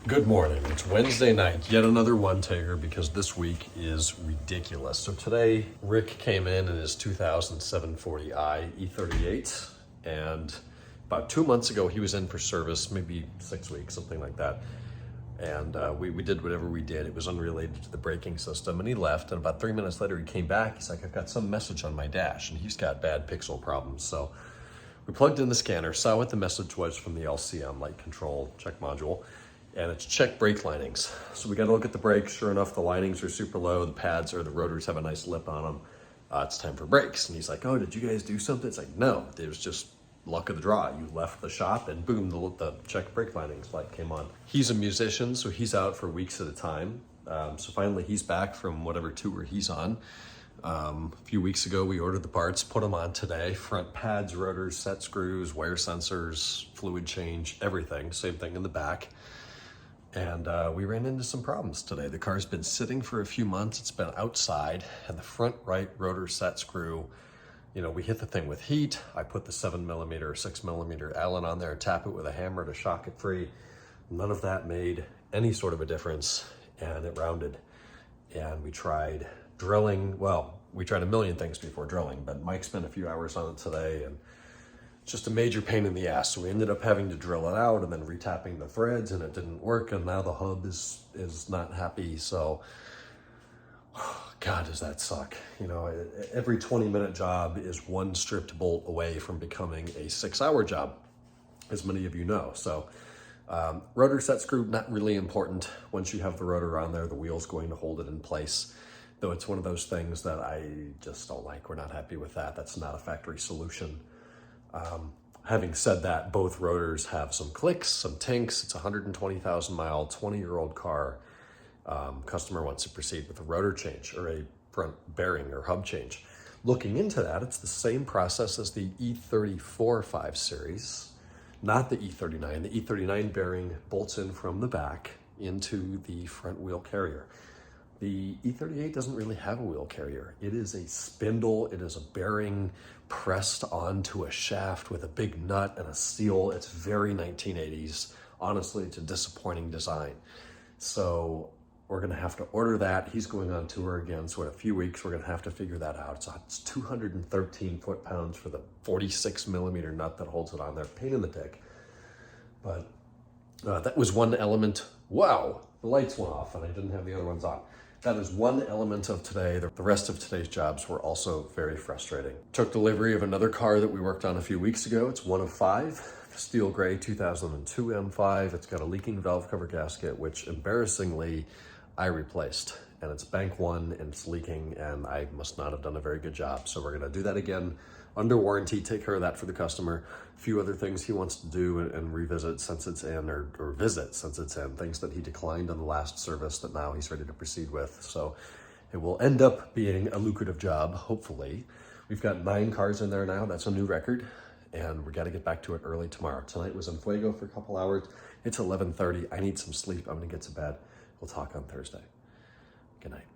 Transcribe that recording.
Good morning. It's Wednesday night, yet another one-taker because this week is ridiculous. So today, Rick came in his 2007 40i E38, and about 2 months ago, he was in for service, maybe 6 weeks, something like that. And we did whatever we did. It was unrelated to the braking system, and he left. And about 3 minutes later, he came back. He's like, I've got some message on my dash, and he's got bad pixel problems. So we plugged in the scanner, saw what the message was from the LCM, light control check module, and it's check brake linings. So we got to look at the brakes. Sure enough, the linings are super low. The pads or the rotors have a nice lip on them. It's time for brakes. And he's like, oh, did you guys do something? It's like, no, it was just luck of the draw. You left the shop and boom, the check brake linings light came on. He's a musician, so he's out for weeks at a time. So finally he's back from whatever tour he's on. A few weeks ago, we ordered the parts, put them on today. Front pads, rotors, set screws, wear sensors, fluid change, everything. Same thing in the back. And we ran into some problems today. The car's been sitting for a few months. It's been outside, and the front right rotor set screw, we hit the thing with heat. I put the 7mm or 6mm Allen on there, tap it with a hammer to shock it free. None of that made any sort of a difference, and it rounded. And we tried drilling. Well, we tried a million things before drilling, but Mike spent a few hours on it today, and it's just a major pain in the ass. So we ended up having to drill it out and then retapping the threads, and it didn't work, and now the hub is not happy. So, God, does that suck. Every 20-minute job is one stripped bolt away from becoming a 6-hour job, as many of you know. So rotor set screw, not really important. Once you have the rotor on there, the wheel's going to hold it in place. Though it's one of those things that I just don't like. We're not happy with that. That's not a factory solution. Having said that, both rotors have some clicks, some tinks. It's a 120,000 mile, 20-year-old car. Customer wants to proceed with a rotor change or a front bearing or hub change. Looking into that, it's the same process as the E34 5 Series, not the E39. The E39 bearing bolts in from the back into the front wheel carrier. The E38 doesn't really have a wheel carrier. It is a spindle. It is a bearing pressed onto a shaft with a big nut and a seal. It's very 1980s. Honestly, it's a disappointing design. So we're gonna have to order that. He's going on tour again, so in a few weeks, we're gonna have to figure that out. It's 213 foot-pounds for the 46mm nut that holds it on there. Pain in the dick. But that was one element. Wow, the lights went off and I didn't have the other ones on. That is one element of today. The rest of today's jobs were also very frustrating. Took delivery of another car that we worked on a few weeks ago. It's one of 5, steel gray 2002 M5. It's got a leaking valve cover gasket, which embarrassingly I replaced. And it's bank 1 and it's leaking, and I must not have done a very good job. So we're gonna do that again under warranty, take care of that for the customer. A few other things he wants to do and revisit since it's in, or visit since it's in, things that he declined on the last service that now he's ready to proceed with. So it will end up being a lucrative job, hopefully. We've got 9 cars in there now. That's a new record, and we got to get back to it early tomorrow. Tonight was in Fuego for a couple hours. It's 11:30. I need some sleep. I'm gonna get to bed. We'll talk on Thursday. Good night.